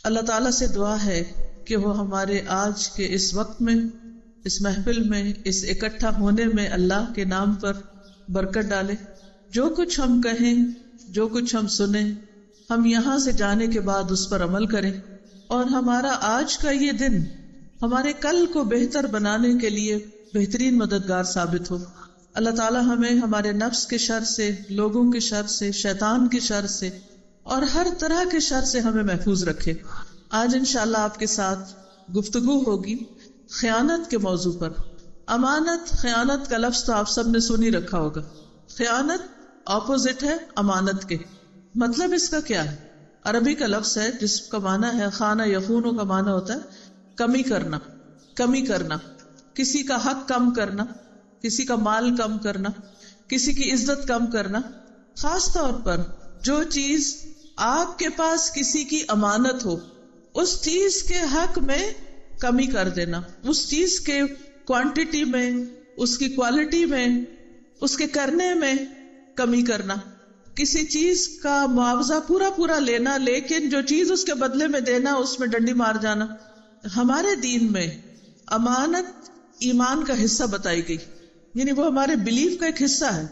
اللہ تعالیٰ سے دعا ہے کہ وہ ہمارے آج کے اس وقت میں، اس محفل میں، اس اکٹھا ہونے میں اللہ کے نام پر برکت ڈالے. جو کچھ ہم کہیں، جو کچھ ہم سنیں، ہم یہاں سے جانے کے بعد اس پر عمل کریں، اور ہمارا آج کا یہ دن ہمارے کل کو بہتر بنانے کے لیے بہترین مددگار ثابت ہو. اللہ تعالیٰ ہمیں ہمارے نفس کے شر سے، لوگوں کے شر سے، شیطان کے شر سے اور ہر طرح کے شر سے ہمیں محفوظ رکھے. آج انشاءاللہ آپ کے ساتھ گفتگو ہوگی خیانت کے موضوع پر. امانت، خیانت کا لفظ تو آپ سب نے سن ہی رکھا ہوگا. خیانت اپوزٹ ہے امانت کے. مطلب اس کا کیا ہے؟ عربی کا لفظ ہے جس کا معنی ہے خانہ یخونو کا معنی ہوتا ہے کمی کرنا. کمی کرنا، کسی کا حق کم کرنا، کسی کا مال کم کرنا، کسی کی عزت کم کرنا. خاص طور پر جو چیز آپ کے پاس کسی کی امانت ہو اس چیز کے حق میں کمی کر دینا، اس چیز کے کوانٹٹی میں، اس کی کوالٹی میں، اس کے کرنے میں کمی کرنا. کسی چیز کا معاوضہ پورا لینا لیکن جو چیز اس کے بدلے میں دینا اس میں ڈنڈی مار جانا. ہمارے دین میں امانت ایمان کا حصہ بتائی گئی، یعنی وہ ہمارے بلیف کا ایک حصہ ہے.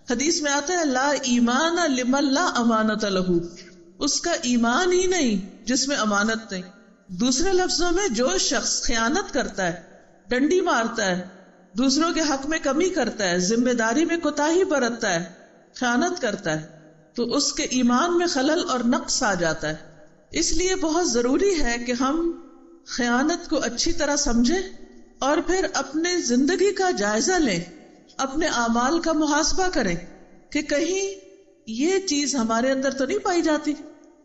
حدیث میں آتا ہے لا ایمان لمن لا امانت لہ، اس کا ایمان ہی نہیں جس میں امانت نہیں. دوسرے لفظوں میں جو شخص خیانت کرتا ہے، ڈنڈی مارتا ہے، دوسروں کے حق میں کمی کرتا ہے، ذمہ داری میں کوتاہی برتتا ہے، خیانت کرتا ہے، تو اس کے ایمان میں خلل اور نقص آ جاتا ہے. اس لیے بہت ضروری ہے کہ ہم خیانت کو اچھی طرح سمجھیں اور پھر اپنے زندگی کا جائزہ لیں، اپنے اعمال کا محاسبہ کریں کہ کہیں یہ چیز ہمارے اندر تو نہیں پائی جاتی.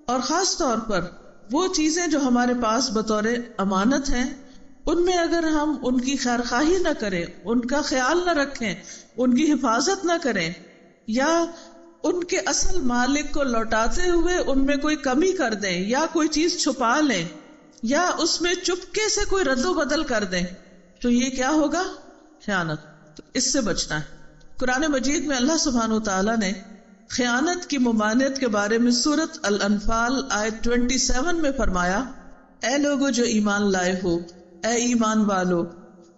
اور خاص طور پر وہ چیزیں جو ہمارے پاس بطور امانت ہیں ان میں اگر ہم ان کی خیرخواہی نہ کریں، ان کا خیال نہ رکھیں، ان کی حفاظت نہ کریں، یا ان کے اصل مالک کو لوٹاتے ہوئے ان میں کوئی کمی کر دیں یا کوئی چیز چھپا لیں یا اس میں چپکے سے کوئی رد و بدل کر دیں، تو یہ کیا ہوگا؟ خیانت. تو اس سے بچنا ہے. قرآن مجید میں اللہ سبحانہ وتعالیٰ نے خیانت کی ممانعت کے بارے میں سورۃ الانفال آیت 27 میں فرمایا، اے لوگو جو ایمان لائے ہو، اے ایمان والو،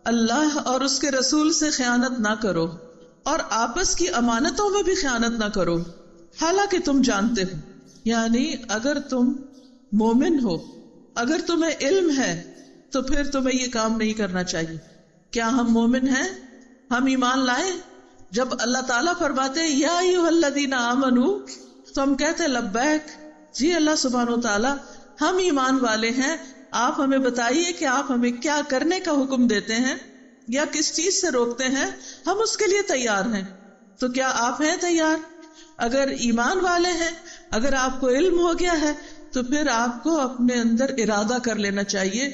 اللہ اور اس کے رسول سے خیانت نہ کرو اور آپس کی امانتوں میں بھی خیانت نہ کرو حالانکہ تم جانتے ہو. یعنی اگر تم مومن ہو، اگر تمہیں علم ہے تو پھر تمہیں یہ کام نہیں کرنا چاہیے. کیا ہم مومن ہیں؟ ہم ایمان لائے؟ جب اللہ تعالیٰ فرماتے ہیں یا ایھا الذین آمنوا تو ہم کہتے ہیں لبیک، جی اللہ سبحانہ و تعالیٰ ہم ایمان والے ہیں، آپ ہمیں بتائیے کہ آپ ہمیں کیا کرنے کا حکم دیتے ہیں یا کس چیز سے روکتے ہیں، ہم اس کے لیے تیار ہیں. تو کیا آپ ہیں تیار؟ اگر ایمان والے ہیں، اگر آپ کو علم ہو گیا ہے تو پھر آپ کو اپنے اندر ارادہ کر لینا چاہیے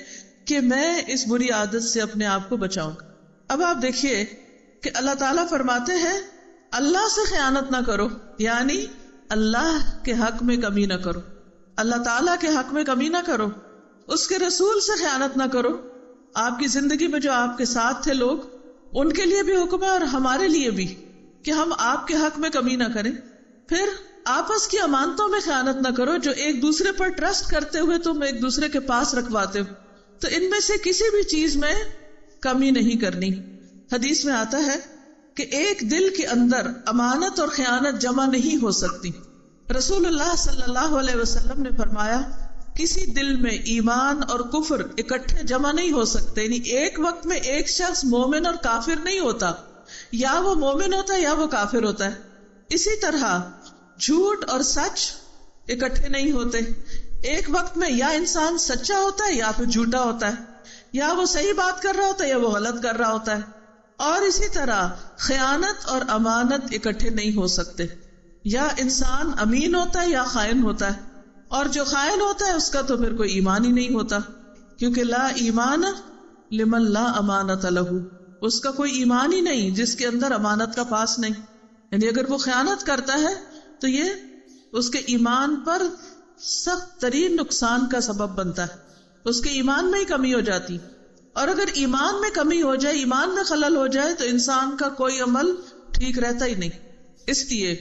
کہ میں اس بری عادت سے اپنے آپ کو بچاؤں گا. اب آپ دیکھیے کہ اللہ تعالیٰ فرماتے ہیں اللہ سے خیانت نہ کرو، یعنی اللہ کے حق میں کمی نہ کرو، اللہ تعالیٰ کے حق میں کمی نہ کرو، اس کے رسول سے خیانت نہ کرو. آپ کی زندگی میں جو آپ کے ساتھ تھے لوگ، ان کے لیے بھی حکم ہے اور ہمارے لیے بھی کہ ہم آپ کے حق میں کمی نہ کریں. پھر آپس کی امانتوں میں خیانت نہ کرو، جو ایک دوسرے پر ٹرسٹ کرتے ہوئے تم ایک دوسرے کے پاس رکھواتے ہو، تو ان میں سے کسی بھی چیز میں کمی نہیں کرنی. حدیث میں آتا ہے کہ ایک دل کے اندر امانت اور خیانت جمع نہیں ہو سکتی. رسول اللہ صلی اللہ علیہ وسلم نے فرمایا کسی دل میں ایمان اور کفر اکٹھے جمع نہیں ہو سکتے، یعنی ایک وقت میں ایک شخص مومن اور کافر نہیں ہوتا، یا وہ مومن ہوتا ہے یا وہ کافر ہوتا ہے. اسی طرح جھوٹ اور سچ اکٹھے نہیں ہوتے، ایک وقت میں یا انسان سچا ہوتا ہے یا پھر جھوٹا ہوتا ہے، یا وہ صحیح بات کر رہا ہوتا ہے یا وہ غلط کر رہا ہوتا ہے. اور اسی طرح خیانت اور امانت اکٹھے نہیں ہو سکتے، یا انسان امین ہوتا ہے یا خائن ہوتا ہے، اور جو خائن ہوتا ہے اس کا تو پھر کوئی ایمان ہی نہیں ہوتا، کیونکہ لا ایمان لمن لا امانت لہ، اس کا کوئی ایمان ہی نہیں جس کے اندر امانت کا پاس نہیں. یعنی اگر وہ خیانت کرتا ہے تو یہ اس کے ایمان پر سخت ترین نقصان کا سبب بنتا ہے، اس کے ایمان میں ہی کمی ہو جاتی. اور اگر ایمان میں کمی ہو جائے، ایمان میں خلل ہو جائے تو انسان کا کوئی عمل ٹھیک رہتا ہی نہیں. اس لیے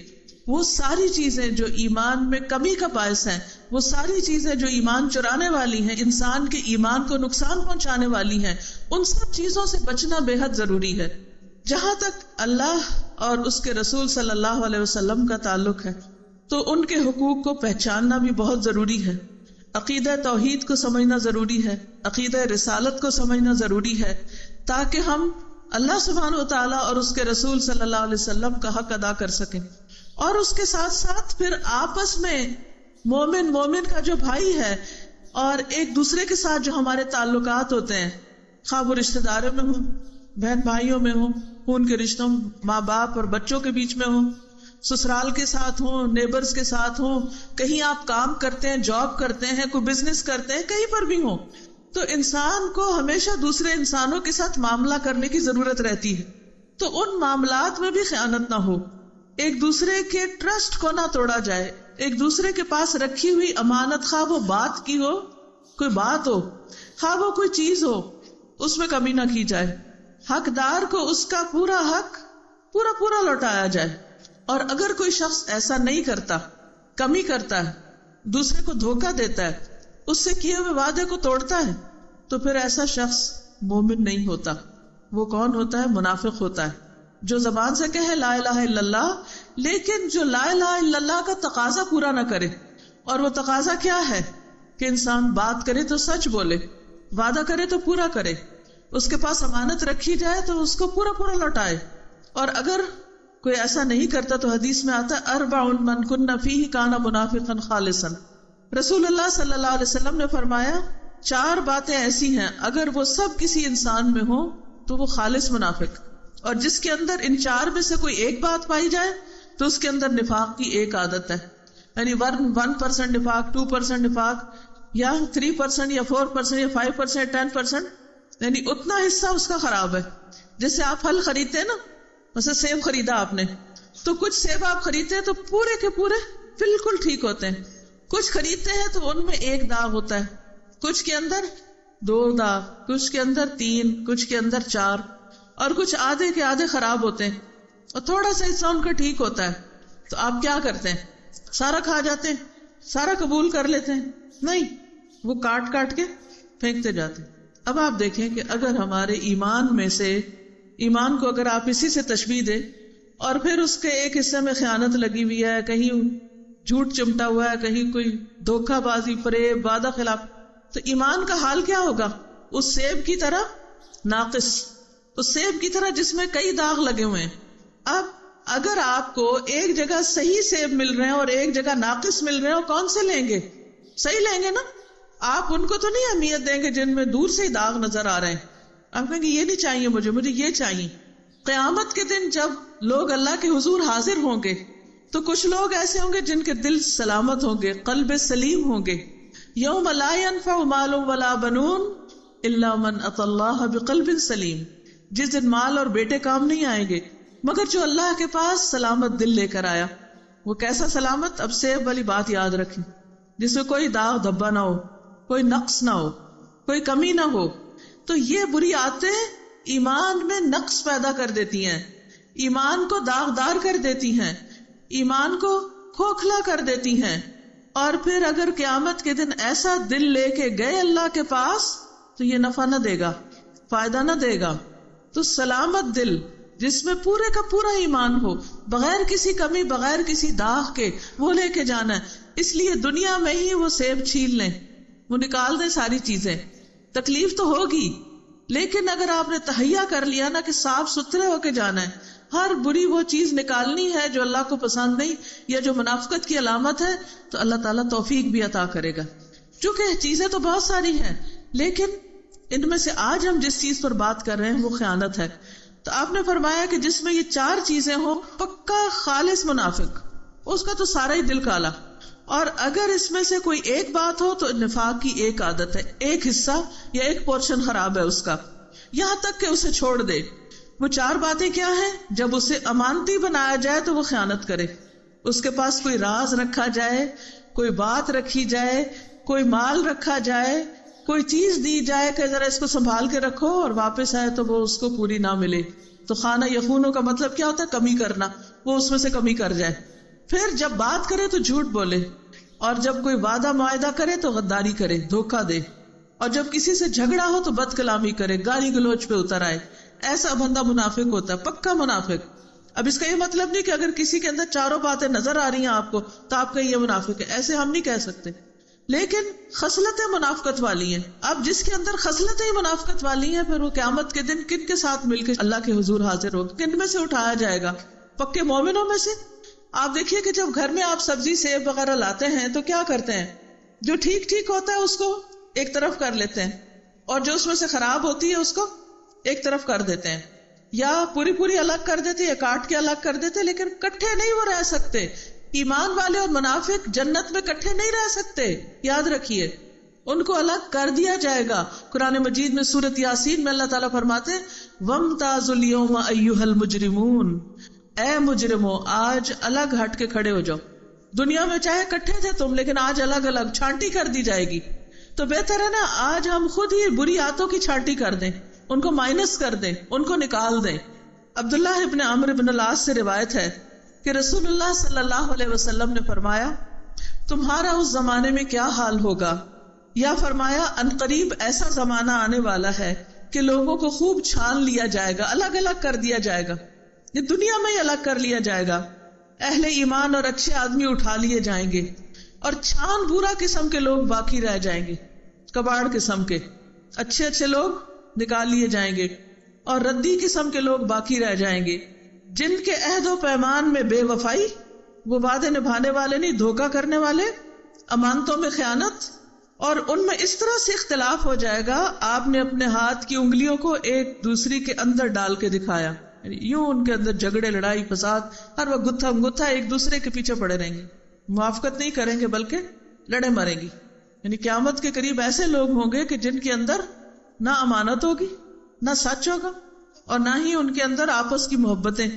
وہ ساری چیزیں جو ایمان میں کمی کا باعث ہیں وہ ساری چیزیں جو ایمان چرانے والی ہیں، انسان کے ایمان کو نقصان پہنچانے والی ہیں، ان سب چیزوں سے بچنا بے حد ضروری ہے۔ جہاں تک اللہ اور اس کے رسول صلی اللہ علیہ وسلم کا تعلق ہے تو ان کے حقوق کو پہچاننا بھی بہت ضروری ہے، عقیدہ توحید کو سمجھنا ضروری ہے، عقیدہ رسالت کو سمجھنا ضروری ہے، تاکہ ہم اللہ سبحانہ و تعالیٰ اور اس کے رسول صلی اللہ علیہ وسلم کا حق ادا کر سکیں۔ اور اس کے ساتھ ساتھ پھر آپس میں مومن کا جو بھائی ہے اور ایک دوسرے کے ساتھ جو ہمارے تعلقات ہوتے ہیں، خواہ وہ رشتہ داروں میں ہوں، بہن بھائیوں میں ہوں، خون کے رشتوں، ماں باپ اور بچوں کے بیچ میں ہوں، سسرال کے ساتھ ہوں، نیبرز کے ساتھ ہوں، کہیں آپ کام کرتے ہیں، جاب کرتے ہیں، کوئی بزنس کرتے ہیں، کہیں پر بھی ہوں، تو انسان کو ہمیشہ دوسرے انسانوں کے ساتھ معاملہ کرنے کی ضرورت رہتی ہے۔ تو ان معاملات میں بھی خیانت نہ ہو، ایک دوسرے کے ٹرسٹ کو نہ توڑا جائے، ایک دوسرے کے پاس رکھی ہوئی امانت، خواہ وہ بات کی ہو، کوئی بات ہو، خواہ وہ کوئی چیز ہو، اس میں کمی نہ کی جائے، حقدار کو اس کا پورا حق پورا لوٹایا جائے۔ اور اگر کوئی شخص ایسا نہیں کرتا، کمی کرتا ہے، دوسرے کو دھوکہ دیتا ہے، اس سے کیے ہوئے وعدے کو توڑتا ہے، تو پھر ایسا شخص مومن نہیں ہوتا۔ وہ کون ہوتا ہے؟ منافق ہوتا ہے، جو زبان سے کہے لا الہ الا اللہ، لیکن جو لا الہ الا اللہ کا تقاضا پورا نہ کرے۔ اور وہ تقاضا کیا ہے؟ کہ انسان بات کرے تو سچ بولے، وعدہ کرے تو پورا کرے، اس کے پاس امانت رکھی جائے تو اس کو پورا لوٹائے۔ اور اگر کوئی ایسا نہیں کرتا تو حدیث میں آتا ہے اربع من کن فیہ کان منافقا خالصا۔ رسول اللہ صلی اللہ علیہ وسلم نے فرمایا 4 باتیں ایسی ہیں اگر وہ سب کسی انسان میں ہوں تو وہ خالص منافق، اور جس کے اندر ان 4 میں سے کوئی ایک بات پائی جائے تو اس کے اندر نفاق کی ایک عادت ہے، یعنی 1% نفاق، 2% نفاق، یا 3% یا 4% یا 5% 10%، یعنی اتنا حصہ اس کا خراب ہے۔ جیسے آپ پھل خریدتے ہیں نا، مثلا سیب خریدا آپ نے، تو کچھ سیب آپ خریدتے ہیں تو پورے کے پورے بالکل ٹھیک ہوتے ہیں، کچھ خریدتے ہیں تو ان میں 1 داغ ہوتا ہے، کچھ کے اندر 2 داغ، کچھ کے اندر 3، کچھ کے اندر 4، اور کچھ آدھے کے آدھے خراب ہوتے ہیں، اور تھوڑا سا حصہ ان کا ٹھیک ہوتا ہے۔ تو آپ کیا کرتے ہیں؟ سارا کھا جاتے ہیں، سارا قبول کر لیتے ہیں؟ نہیں، وہ کاٹ کے پھینکتے جاتے ہیں۔ اب آپ دیکھیں کہ اگر ہمارے ایمان میں سے، ایمان کو اگر آپ اسی سے تشبیہ دیں اور پھر اس کے ایک حصے میں خیانت لگی ہوئی ہے، کہیں جھوٹ چمٹا ہوا ہے، کہیں کوئی دھوکہ بازی، فریب، وعدہ خلاف، تو ایمان کا حال کیا ہوگا؟ اس سیب کی طرح ناقص، اس سیب کی طرح جس میں کئی داغ لگے ہوئے ہیں۔ اب اگر آپ کو ایک جگہ صحیح سیب مل رہے ہیں اور ایک جگہ ناقص مل رہے ہیں، کون سے لیں گے؟ صحیح لیں گے نا؟ آپ ان کو تو نہیں اہمیت دیں گے جن میں دور سے ہی داغ نظر آ رہے ہیں، آپ کہیں گے یہ نہیں چاہیے مجھے یہ چاہیے۔ قیامت کے دن جب لوگ اللہ کے حضور حاضر ہوں گے تو کچھ لوگ ایسے ہوں گے جن کے دل سلامت ہوں گے، قلب سلیم ہوں گے۔ یوم لا ينفع مال ولا بنون الا من اتى اللہ بقلب سلیم، جس دن مال اور بیٹے کام نہیں آئیں گے مگر جو اللہ کے پاس سلامت دل لے کر آیا۔ وہ کیسا سلامت؟ اب سیب والی بات یاد رکھیں، جس میں کوئی داغ دھبا نہ ہو، کوئی نقص نہ ہو، کوئی کمی نہ ہو۔ تو یہ بری عادتیں ایمان میں نقص پیدا کر دیتی ہیں، ایمان کو داغدار کر دیتی ہیں، ایمان کو کھوکھلا کر دیتی ہیں، اور پھر اگر قیامت کے دن ایسا دل لے کے گئے اللہ کے پاس تو یہ نفع نہ دے گا، فائدہ نہ دے گا۔ تو سلامت دل جس میں پورے کا پورا ایمان ہو، بغیر کسی کمی، بغیر کسی داغ کے، وہ لے کے جانا ہے۔ اس لیے دنیا میں ہی وہ سیب چھیل لیں، وہ نکال دیں ساری چیزیں، تکلیف تو ہوگی، لیکن اگر آپ نے تہیا کر لیا نا کہ صاف ستھرے ہو کے جانا ہے، ہر بری وہ چیز نکالنی ہے جو اللہ کو پسند نہیں یا جو منافقت کی علامت ہے، تو اللہ تعالیٰ توفیق بھی عطا کرے گا۔ چونکہ چیزیں تو بہت ساری ہیں، لیکن ان میں سے آج ہم جس چیز پر بات کر رہے ہیں وہ خیانت ہے۔ تو آپ نے فرمایا کہ جس میں یہ 4 چیزیں ہوں، پکا خالص منافق، اس کا تو سارا ہی دل کالا، اور اگر اس میں سے کوئی ایک بات ہو تو نفاق کی ایک عادت ہے، ایک حصہ یا ایک پورشن خراب ہے اس کا، یہاں تک کہ اسے چھوڑ دے۔ وہ 4 باتیں کیا ہیں؟ جب اسے امانتی بنایا جائے تو وہ خیانت کرے، اس کے پاس کوئی راز رکھا جائے، کوئی بات رکھی جائے، کوئی مال رکھا جائے، کوئی چیز دی جائے کہ ذرا اس کو سنبھال کے رکھو، اور واپس آئے تو وہ اس کو پوری نہ ملے، تو خانہ یخونوں کا مطلب کیا ہوتا ہے؟ کمی کرنا، وہ اس میں سے کمی کر جائے۔ پھر جب بات کرے تو جھوٹ بولے، اور جب کوئی وعدہ معاہدہ کرے تو غداری کرے، دھوکہ دے، اور جب کسی سے جھگڑا ہو تو بد کلامی کرے، گالی گلوچ پہ اتر آئے، ایسا بندہ منافق ہوتا ہے، پکا منافق۔ اب اس کا یہ مطلب نہیں کہ اگر کسی کے اندر چاروں باتیں نظر آ رہی ہیں آپ کو تو آپ کہیں یہ منافق ہے، ایسے ہم نہیں کہہ سکتے، لیکن خصلتیں منافقت والی ہیں۔ اب جس کے اندر خصلتیں ہی منافقت والی ہیں، پھر وہ قیامت کے دن کن کے ساتھ مل کے اللہ کے حضور حاضر ہوگا، کن میں سے اٹھایا جائے گا؟ پکے مومنوں میں سے۔ آپ دیکھیے کہ جب گھر میں آپ سبزی سیب وغیرہ لاتے ہیں تو کیا کرتے ہیں؟ جو ٹھیک ٹھیک ہوتا ہے اس کو ایک طرف کر لیتے ہیں، اور جو اس میں سے خراب ہوتی ہے اس کو ایک طرف کر دیتے ہیں، یا پوری الگ کر دیتے یا کاٹ کے الگ کر دیتے، لیکن کٹھے نہیں وہ رہ سکتے۔ ایمان والے اور منافق جنت میں کٹھے نہیں رہ سکتے، یاد رکھیے، ان کو الگ کر دیا جائے گا۔ قرآن مجید میں سورۃ یاسین میں اللہ تعالیٰ فرماتے ہیں وَامْتَازُوا الْيَوْمَ أَيُّهَا الْمُجْرِمُونَ، اے مجرمو آج الگ ہٹ کے کھڑے ہو جاؤ۔ دنیا میں چاہے کٹھے تھے تم، لیکن آج الگ الگ چھانٹی کر دی جائے گی۔ تو بہتر ہے نا آج ہم خود ہی بری عادتوں کی چھانٹی کر دیں، ان کو مائنس کر دیں، ان کو نکال دیں۔ عبداللہ ابن عمرو بن العاص سے روایت ہے کہ رسول اللہ صلی اللہ علیہ وسلم نے فرمایا تمہارا اس زمانے میں کیا حال ہوگا، یا فرمایا عنقریب ایسا زمانہ آنے والا ہے کہ لوگوں کو خوب چھان لیا جائے گا، الگ الگ کر دیا جائے گا، یہ دنیا میں ہی الگ کر لیا جائے گا، اہل ایمان اور اچھے آدمی اٹھا لیے جائیں گے، اور چھان بورا قسم کے لوگ باقی رہ جائیں گے، کباڑ قسم کے اچھے اچھے لوگ نکال لیے جائیں گے، اور ردی قسم کے لوگ باقی رہ جائیں گے، جن کے عہد و پیمان میں بے وفائی، وہ وعدے نبھانے والے نہیں، دھوکہ کرنے والے، امانتوں میں خیانت، اور ان میں اس طرح سے اختلاف ہو جائے گا آپ نے اپنے ہاتھ کی انگلیوں کو ایک دوسری کے اندر ڈال کے دکھایا، یعنی یوں ان کے اندر جھگڑے لڑائی فساد، ہر وقت گتھا گتھا ایک دوسرے کے پیچھے پڑے رہیں گے، موافقت نہیں کریں گے بلکہ لڑے مریں گی۔ یعنی قیامت کے قریب ایسے لوگ ہوں گے کہ جن کے اندر نہ امانت ہوگی، نہ سچ ہوگا، اور نہ ہی ان کے اندر آپس کی محبتیں۔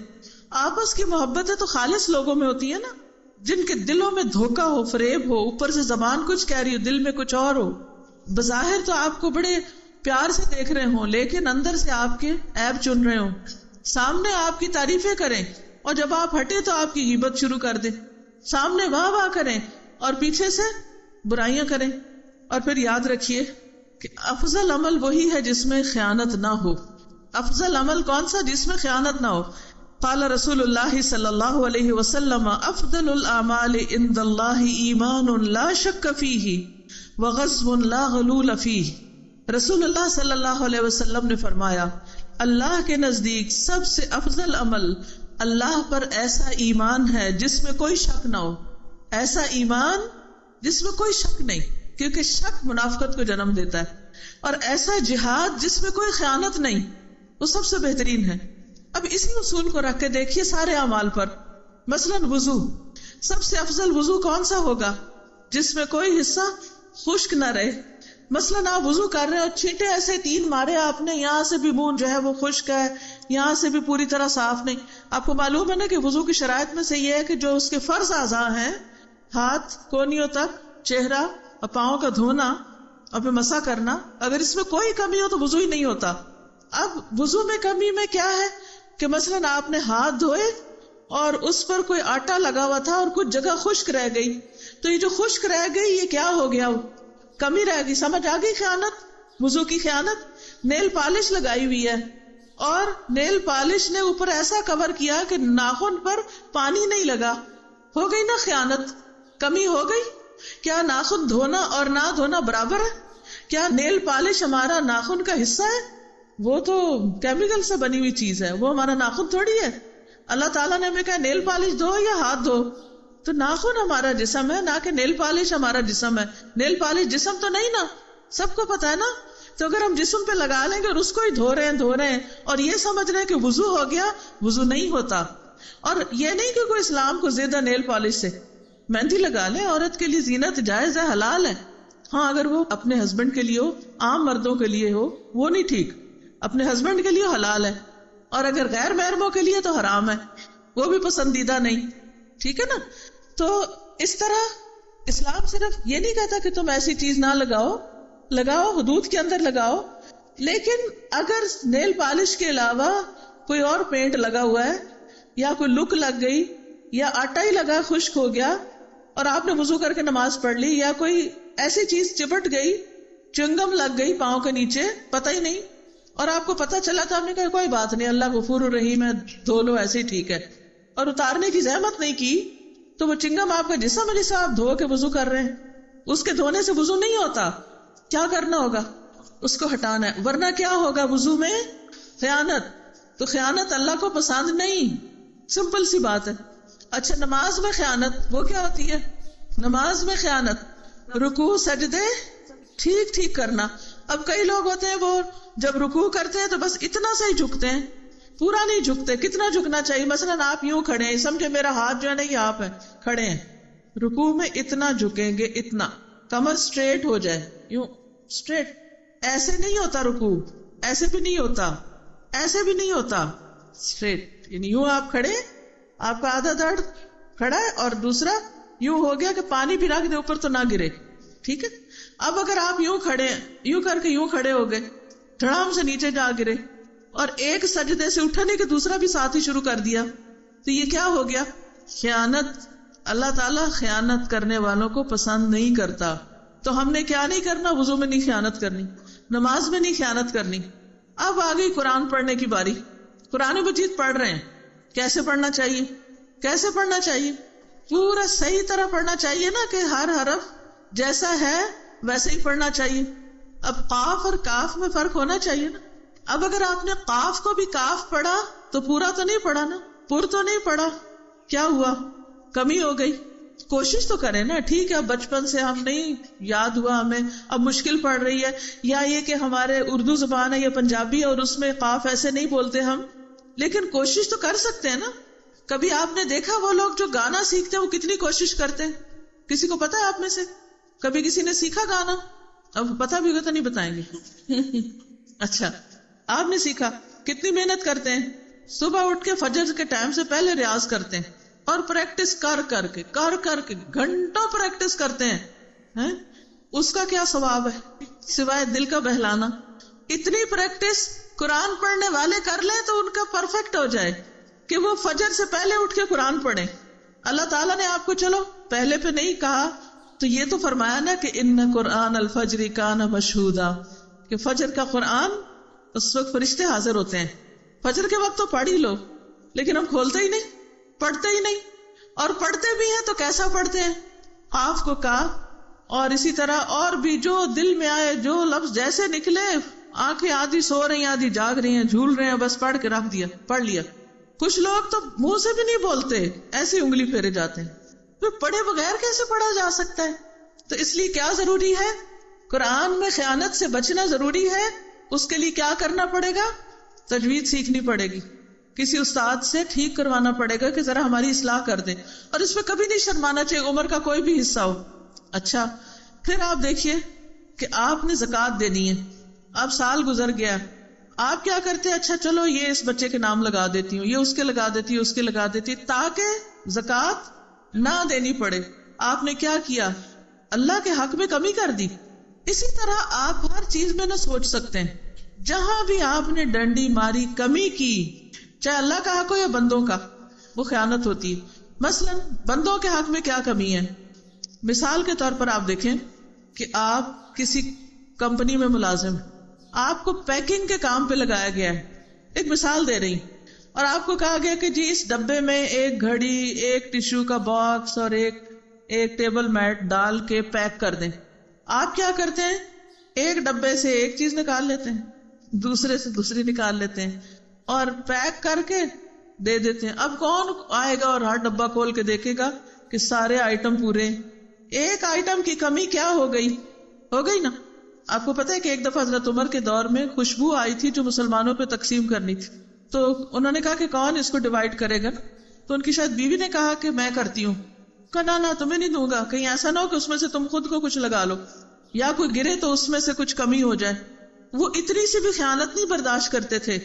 آپس کی محبتیں تو خالص لوگوں میں ہوتی ہیں نا، جن کے دلوں میں دھوکہ ہو، فریب ہو، اوپر سے زبان کچھ کہہ رہی ہو، دل میں کچھ اور ہو، بظاہر تو آپ کو بڑے پیار سے دیکھ رہے ہوں لیکن اندر سے آپ کے عیب چن رہے ہوں، سامنے آپ کی تعریفیں کریں اور جب آپ ہٹے تو آپ کی غیبت شروع کر دیں، سامنے واہ واہ کریں اور پیچھے سے برائیاں کریں۔ اور پھر یاد رکھیے کہ افضل عمل وہی ہے جس میں خیانت نہ ہو۔ افضل عمل کون سا؟ جس میں خیانت نہ ہو۔ قال رسول اللہ صلی اللہ علیہ وسلم افضل الاعمال عند اللہ ایمان لا شک فیہ وغضب لا غلول فیہ۔ رسول اللہ صلی اللہ علیہ وسلم نے فرمایا اللہ کے نزدیک سب سے افضل عمل اللہ پر ایسا ایمان ہے جس میں کوئی شک نہ ہو، ایسا ایمان جس میں کوئی شک نہیں، کیونکہ شک منافقت کو جنم دیتا ہے، اور ایسا جہاد جس میں کوئی خیانت نہیں، وہ سب سے بہترین ہے۔ اب اسی اصول کو رکھ کے دیکھیے سارے اعمال پر، مثلا وضو، سب سے افضل وضو کون سا ہوگا؟ جس میں کوئی حصہ خشک نہ رہے۔ مثلا آپ وضو کر رہے ہیں اور چھینٹے ایسے 3 مارے آپ نے، یہاں سے بھی منہ جو ہے وہ خشک ہے، یہاں سے بھی پوری طرح صاف نہیں۔ آپ کو معلوم ہے نا کہ وضو کی شرائط میں سے یہ ہے کہ جو اس کے فرض اعضاء ہیں، ہاتھ کونیوں تک، چہرہ اور پاؤں کا دھونا اور پھر مسح کرنا، اگر اس میں کوئی کمی ہو تو وضو ہی نہیں ہوتا۔ اب وضو میں کمی میں کیا ہے کہ مثلا آپ نے ہاتھ دھوئے اور اس پر کوئی آٹا لگا ہوا تھا اور کچھ جگہ خشک رہ گئی، تو یہ جو خشک رہ گئی یہ کیا ہو گیا؟ کمی رہ گئی۔ سمجھ آ گئی خیانت، وضو کی خیانت۔ نیل پالش لگائی ہوئی ہے اور نیل پالش نے اوپر ایسا کور کیا کہ ناخن پر پانی نہیں لگا، ہو گئی نا خیانت، کمی ہو گئی۔ کیا ناخن دھونا اور نہ دھونا برابر ہے؟ کیا نیل پالش ہمارا ناخن کا حصہ ہے؟ وہ تو کیمیکل سے بنی ہوئی چیز ہے، وہ ہمارا ناخن تھوڑی ہے۔ اللہ تعالیٰ نے ہمیں کہا نیل پالش دھو یا ہاتھ دھو، تو ناخن ہمارا جسم ہے، نہ کہ نیل پالش ہمارا جسم ہے۔ نیل پالش جسم تو نہیں نا، سب کو پتا ہے نا۔ تو اگر ہم جسم پہ لگا لیں گے اور اس کو ہی دھو رہے ہیں اور یہ سمجھ رہے ہیں کہ وضو ہو گیا، وضو نہیں ہوتا۔ اور یہ نہیں کہ کوئی اسلام کو زیادہ نیل پالش سے مہندی لگا لے، عورت کے لیے زینت جائز ہے، حلال ہے، ہاں اگر وہ اپنے ہسبینڈ کے لیے ہو، عام مردوں کے لیے ہو وہ نہیں ٹھیک، اپنے ہسبینڈ کے لیے حلال ہے، اور اگر غیر محرموں کے لیے تو حرام ہے، وہ بھی پسندیدہ نہیں، ٹھیک ہے نا۔ تو اس طرح اسلام صرف یہ نہیں کہتا کہ تم ایسی چیز نہ لگاؤ، حدود کے اندر لگاؤ، لیکن اگر نیل پالش کے علاوہ کوئی اور پینٹ لگا ہوا ہے یا کوئی لک لگ گئی یا آٹا ہی لگا خشک ہو گیا اور آپ نے وضو کر کے نماز پڑھ لی، یا کوئی ایسی چیز چپٹ گئی، چنگم لگ گئی پاؤں کے نیچے، پتہ ہی نہیں، اور آپ کو پتہ چلا تو آپ نے کہا کوئی بات نہیں، اللہ غفور الرحیم ہے، دھو لو ایسے ہی ٹھیک ہے، اور اتارنے کی زحمت نہیں کی، تو وہ چنگم آپ کا جسم ہے جسے آپ دھو کے وضو کر رہے ہیں، اس کے دھونے سے وضو نہیں ہوتا. کیا کرنا ہوگا؟ اس کو ہٹانا ہے، ورنہ کیا ہوگا وضو میں؟ خیانت. تو خیانت اللہ کو پسند نہیں، سمپل سی بات ہے. اچھا نماز میں خیانت وہ کیا ہوتی ہے؟ نماز میں خیانت رکوع سجدے ٹھیک ٹھیک کرنا. اب کئی لوگ ہوتے ہیں وہ جب رکوع کرتے ہیں تو بس اتنا سا ہی جھکتے ہیں، پورا نہیں جھکتے. کتنا جھکنا چاہیے؟ مثلا آپ یوں کھڑے ہیں، سمجھے میرا ہاتھ جو ہے نا یہ آپ ہے، کھڑے ہیں، رکوع میں اتنا جھکیں گے، اتنا کمر سٹریٹ ہو جائے، یوں سٹریٹ. ایسے نہیں ہوتا رکوع، ایسے بھی نہیں ہوتا، ایسے بھی نہیں ہوتا، سٹریٹ. یعنی یوں آپ کھڑے، آپ کا آدھا دھڑ کھڑا ہے اور دوسرا یوں ہو گیا کہ پانی بھی رکھ دے اوپر تو نہ گرے. ٹھیک ہے. اب اگر آپ یوں کھڑے ہیں، یوں کر کے یوں کھڑے ہو گئے، دھڑام سے نیچے جا گرے، اور ایک سجدے سے اٹھنے کے دوسرا بھی ساتھ ہی شروع کر دیا، تو یہ کیا ہو گیا؟ خیانت. اللہ تعالیٰ خیانت کرنے والوں کو پسند نہیں کرتا. تو ہم نے کیا نہیں کرنا؟ وضو میں نہیں خیانت کرنی، نماز میں نہیں خیانت کرنی. اب آ گئی قرآن پڑھنے کی باری. قرآن مجید پڑھ رہے ہیں، کیسے پڑھنا چاہیے؟ کیسے پڑھنا چاہیے؟ پورا صحیح طرح پڑھنا چاہیے نا، کہ ہر حرف جیسا ہے ویسے ہی پڑھنا چاہیے. اب قاف اور کاف میں فرق ہونا چاہیے نا. اب اگر آپ نے قاف کو بھی کاف پڑھا تو پورا تو نہیں پڑھا نا، پر تو نہیں پڑھا. کیا ہوا؟ کمی ہو گئی. کوشش تو کریں نا. ٹھیک ہے بچپن سے ہم نہیں یاد ہوا ہمیں، اب مشکل پڑ رہی ہے، یا یہ کہ ہمارے اردو زبان ہے یا پنجابی اور اس میں قاف ایسے نہیں بولتے ہم، لیکن کوشش تو کر سکتے ہیں نا. کبھی آپ نے دیکھا وہ لوگ جو گانا سیکھتے ہیں وہ کتنی کوشش کرتے ہیں؟ کسی کو پتا ہے آپ میں سے کبھی کسی نے سیکھا گانا؟ اب پتا بھی ہوگا تو نہیں بتائیں گے. اچھا آپ نے سیکھا، کتنی محنت کرتے ہیں. صبح اٹھ کے فجر کے ٹائم سے پہلے ریاض کرتے ہیں، اور پریکٹس کر کر کے گھنٹوں پریکٹس کرتے ہیں. اس کا کیا ثواب ہے سوائے دل کا بہلانا؟ اتنی پریکٹس قرآن پڑھنے والے کر لیں تو ان کا پرفیکٹ ہو جائے کہ وہ فجر سے پہلے اٹھ کے قرآن پڑھیں. اللہ تعالیٰ نے آپ کو چلو پہلے پہ نہیں کہا تو یہ تو فرمایا نا کہ ان قرآن الفجر کان مشہودا، کہ فجر کا قرآن اس وقت فرشتے حاضر ہوتے ہیں. فجر کے وقت تو پڑھ ہی لو، لیکن ہم کھولتے ہی نہیں، پڑھتے ہی نہیں. اور پڑھتے بھی ہیں تو کیسا پڑھتے ہیں؟ قاف کو کہا، اور اسی طرح اور بھی جو دل میں آئے، جو لفظ جیسے نکلے، آنکھیں آدھی سو رہی ہیں آدھی جاگ رہی ہیں، جھول رہے ہیں، بس پڑھ کے رکھ دیا، پڑھ لیا. کچھ لوگ تو منہ سے بھی نہیں بولتے، ایسی انگلی پھیرے جاتے ہیں. پھر پڑھے بغیر کیسے پڑھا جا سکتا ہے؟ تو اس لیے کیا ضروری ہے؟ قرآن میں خیانت سے بچنا ضروری ہے. اس کے لیے کیا کرنا پڑے گا؟ تجوید سیکھنی پڑے گی، کسی استاد سے ٹھیک کروانا پڑے گا کہ ذرا ہماری اصلاح کر دے. اور اس میں کبھی نہیں شرمانا چاہیے، عمر کا کوئی بھی حصہ ہو. اچھا پھر آپ دیکھیے کہ آپ نے زکوٰۃ دینی ہے، اب سال گزر گیا، آپ کیا کرتے ہیں؟ اچھا چلو یہ اس بچے کے نام لگا دیتی ہوں، یہ اس کے لگا دیتی ہوں، اس کے لگا دیتی ہوں، تاکہ زکوٰۃ نہ دینی پڑے. آپ نے کیا کیا؟ اللہ کے حق میں کمی کر دی. اسی طرح آپ ہر چیز میں نہ سوچ سکتے ہیں، جہاں بھی آپ نے ڈنڈی ماری، کمی کی، چاہے اللہ کا حق ہو یا بندوں کا، وہ خیانت ہوتی ہے. مثلا بندوں کے حق میں کیا کمی ہے؟ مثال کے طور پر آپ دیکھیں کہ آپ کسی کمپنی میں ملازم، آپ کو پیکنگ کے کام پہ لگایا گیا ہے. ایک مثال دے رہی، اور آپ کو کہا گیا کہ جی اس ڈبے میں ایک گھڑی، ایک ٹشو کا باکس اور ایک ٹیبل میٹ ڈال کے پیک کر دیں. آپ کیا کرتے ہیں؟ ایک ڈبے سے ایک چیز نکال لیتے ہیں، دوسرے سے دوسری نکال لیتے ہیں، اور پیک کر کے دے دیتے ہیں. اب کون آئے گا اور ہر ڈبہ کھول کے دیکھے گا کہ سارے آئٹم پورے؟ ایک آئٹم کی کمی کیا ہو گئی؟ ہو گئی نا. آپ کو پتا ہے کہ ایک دفعہ حضرت عمر کے دور میں خوشبو آئی تھی جو مسلمانوں پہ تقسیم کرنی تھی، تو انہوں نے کہا کہ کون اس کو ڈیوائڈ کرے گا؟ تو ان کی شاید بیوی نے کہا کہ میں کرتی ہوں. کہا نہ تمہیں نہیں دوں گا، کہیں ایسا نہ ہو کہ اس میں سے تم خود کو کچھ لگا لو، یا کوئی گرے تو اس میں سے کچھ کمی ہو جائے. وہ اتنی سی بھی خیانت نہیں برداشت کرتے تھے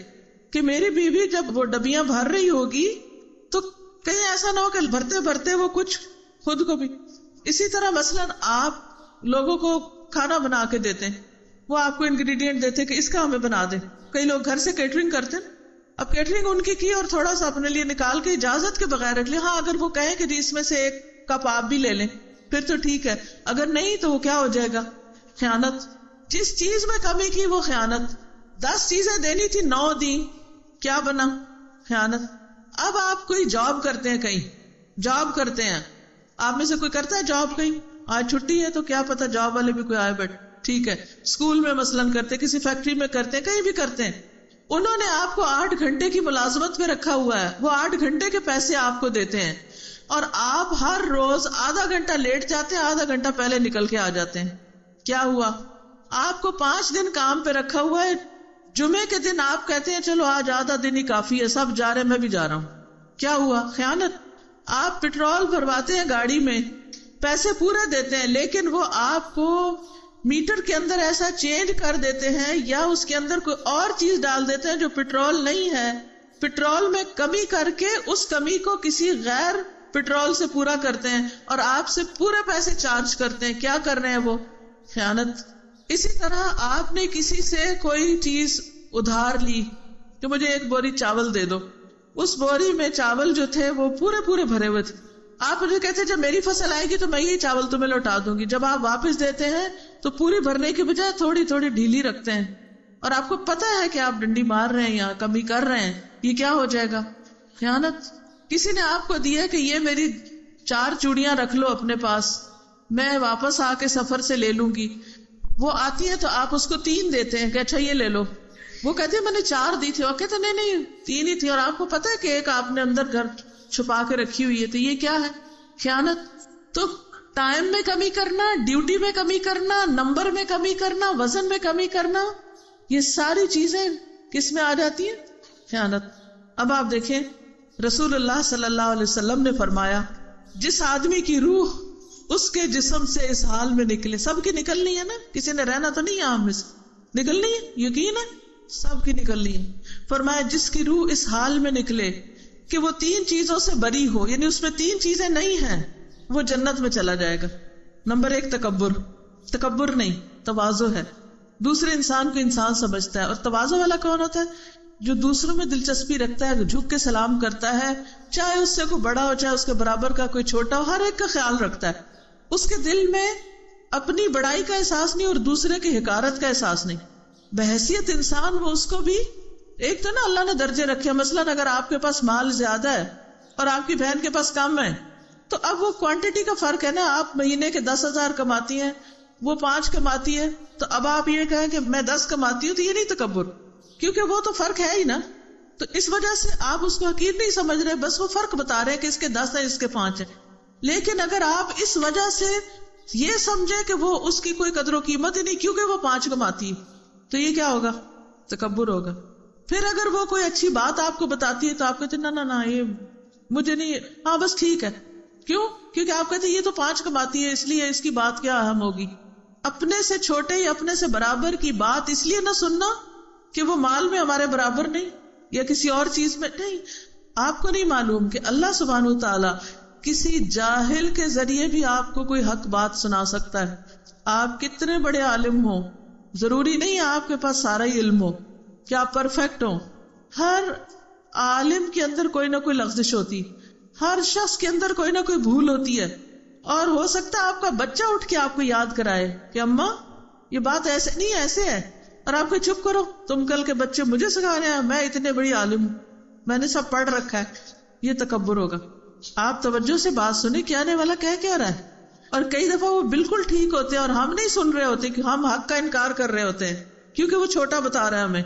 کہ میری بیوی جب وہ ڈبیاں بھر رہی ہوگی تو کہیں ایسا نہ ہو کہ بھرتے بھرتے وہ کچھ خود کو بھی. اسی طرح مثلا آپ لوگوں کو کھانا بنا کے دیتے ہیں، وہ آپ کو انگریڈینٹ دیتے کہ اس کا ہمیں بنا دیں. کئی لوگ گھر سے کیٹرنگ کرتے ہیں، اب کیٹرنگ ان کی اور تھوڑا سا اپنے لیے نکال کے اجازت کے بغیر رکھ لیا. ہاں اگر وہ کہیں کہ جی اس میں سے ایک کپ آپ بھی لے لیں، پھر تو ٹھیک ہے، اگر نہیں تو وہ کیا ہو جائے گا؟ خیانت۔ جس چیز میں کمی کی وہ خیانت، 10 چیزیں دینی تھی 9 دی، کیا بنا؟ خیانت۔ اب آپ کوئی جاب کرتے ہیں، کہیں جاب کرتے ہیں، آپ میں سے کوئی کرتا ہے جاب کہیں؟ آج چھٹی ہے تو کیا پتا جاب والے بھی کوئی آئے بیٹھ، ٹھیک ہے، اسکول میں مثلاً کرتے، کسی فیکٹری میں کرتے ہیں، کہیں بھی کرتے ہیں، انہوں نے آپ کو 8 گھنٹے کی ملازمت پہ رکھا ہوا ہے، وہ 8 گھنٹے کے پیسے آپ کو دیتے ہیں، اور آپ ہر روز آدھا گھنٹہ لیٹ جاتے ہیں، آدھا گھنٹہ پہلے نکل کے آ جاتے ہیں۔ کیا ہوا؟ آپ کو 5 دن کام پہ رکھا ہوا ہے، جمعے کے دن آپ کہتے ہیں چلو آج آدھا دن ہی کافی ہے، سب جا رہے ہیں میں بھی جا رہا ہوں۔ کیا ہوا؟ خیانت۔ آپ پٹرول بھرواتے ہیں گاڑی میں، پیسے پورے دیتے ہیں، لیکن وہ آپ کو میٹر کے اندر ایسا چینج کر دیتے ہیں یا اس کے اندر کوئی اور چیز ڈال دیتے ہیں جو پٹرول نہیں ہے، پٹرول میں کمی کر کے اس کمی کو کسی غیر پٹرول سے پورا کرتے ہیں اور آپ سے پورے پیسے چارج کرتے ہیں۔ کیا کر رہے ہیں وہ؟ خیانت۔ اسی طرح آپ نے کسی سے کوئی چیز ادھار لی کہ مجھے 1 بوری چاول دے دو، اس بوری میں چاول جو تھے وہ پورے بھرے ہوئے تھے، آپ مجھے کہتے ہیں جب میری فصل آئے گی تو میں یہی چاول تمہیں لوٹا دوں گی، جب آپ واپس دیتے ہیں تو پوری بھرنے کے بجائے تھوڑی ڈھیلی رکھتے ہیں، اور آپ کو پتا ہے کہ آپ ڈنڈی مار رہے ہیں یا کمی کر رہے ہیں، یہ کیا ہو جائے گا؟ خیانت۔ کسی نے آپ کو دیا کہ یہ میری 4 چوڑیاں رکھ لو اپنے پاس، میں واپس آ کے سفر سے لے لوں گی، وہ آتی ہے تو آپ اس کو 3 دیتے ہیں کہ اچھا یہ لے لو، وہ کہتے ہیں میں نے 4 دی تھی، اور کہتے ہیں نہیں 3 ہی تھی، اور آپ کو پتا ہے کہ ایک آپ نے اندر گھر چھپا کے رکھی ہوئی ہے، تو یہ کیا ہے؟ خیانت۔ تو ٹائم میں کمی کرنا، ڈیوٹی میں کمی کرنا، نمبر میں کمی کرنا، وزن میں کمی کرنا، یہ ساری چیزیں کس میں آ جاتی ہیں؟ خیانت۔ اب آپ دیکھیں رسول اللہ صلی اللہ علیہ وسلم نے فرمایا جس آدمی کی روح اس کے جسم سے اس حال میں نکلے، سب کی نکلنی ہے نا، کسی نے رہنا تو نہیں ہے، ہم میں سے نکلنی ہے، یقین ہے سب کی نکلنی ہے۔ فرمایا جس کی روح اس حال میں نکلے کہ وہ 3 چیزوں سے بری ہو، یعنی اس میں 3 چیزیں نہیں ہیں، وہ جنت میں چلا جائے گا۔ نمبر 1 تکبر نہیں، تواضع ہے، دوسرے انسان کو انسان سمجھتا ہے، اور تواضع والا کون ہوتا ہے؟ جو دوسروں میں دلچسپی رکھتا ہے، جھک کے سلام کرتا ہے، چاہے اس سے کوئی بڑا ہو چاہے اس کے برابر کا کوئی چھوٹا ہو، ہر ایک کا خیال رکھتا ہے، اس کے دل میں اپنی بڑائی کا احساس نہیں اور دوسرے کی حقارت کا احساس نہیں، بحیثیت انسان وہ اس کو بھی ایک تو نا اللہ نے درجے رکھے، مثلاً اگر آپ کے پاس مال زیادہ ہے اور آپ کی بہن کے پاس کم ہے تو اب وہ کوانٹٹی کا فرق ہے نا، آپ مہینے کے 10,000 کماتی ہیں، وہ 5 کماتی ہے، تو اب آپ یہ کہیں کہ میں 10 کماتی ہوں، تو یہ نہیں تکبر، کیونکہ وہ تو فرق ہے ہی نا، تو اس وجہ سے آپ اس کو حقیر نہیں سمجھ رہے، بس وہ فرق بتا رہے کہ اس کے 10 ہے اس کے 5 ہے۔ لیکن اگر آپ اس وجہ سے یہ سمجھے کہ وہ اس کی کوئی قدر و قیمت ہی نہیں کیونکہ وہ 5 کماتی ہے، تو یہ کیا ہوگا؟ تکبر ہوگا۔ پھر اگر وہ کوئی اچھی بات آپ کو بتاتی ہے تو آپ کہتے ہیں نہ یہ مجھے نہیں، ہاں بس ٹھیک ہے، کیوں؟ کیونکہ آپ کہتے ہیں یہ تو 5 کماتی ہے اس لیے اس کی بات کیا اہم ہوگی۔ اپنے سے چھوٹے یا اپنے سے برابر کی بات اس لیے نہ سننا کہ وہ مال میں ہمارے برابر نہیں یا کسی اور چیز میں نہیں۔ آپ کو نہیں معلوم کہ اللہ سبحانہ و تعالی کسی جاہل کے ذریعے بھی آپ کو کوئی حق بات سنا سکتا ہے۔ آپ کتنے بڑے عالم ہوں، ضروری نہیں آپ کے پاس سارا ہی علم ہو کہ آپ پرفیکٹ ہوں۔ ہر عالم کے اندر کوئی نہ کوئی لغزش ہوتی، ہر شخص کے اندر کوئی نہ کوئی بھول ہوتی ہے، اور ہو سکتا ہے آپ کا بچہ اٹھ کے آپ کو یاد کرائے کہ اماں یہ بات ایسے نہیں ایسے ہے، اور آپ کو چپ کرو، تم کل کے بچے مجھے سکھا رہے ہیں، میں اتنے بڑی عالم ہوں، میں نے سب پڑھ رکھا ہے، یہ تکبر ہوگا۔ آپ توجہ سے بات سنیں کہ آنے والا کہہ کیا رہا ہے، اور کئی دفعہ وہ بالکل ٹھیک ہوتے ہیں اور ہم نہیں سن رہے ہوتے کہ ہم حق کا انکار کر رہے ہوتے ہیں کیونکہ وہ چھوٹا بتا رہا ہے ہمیں۔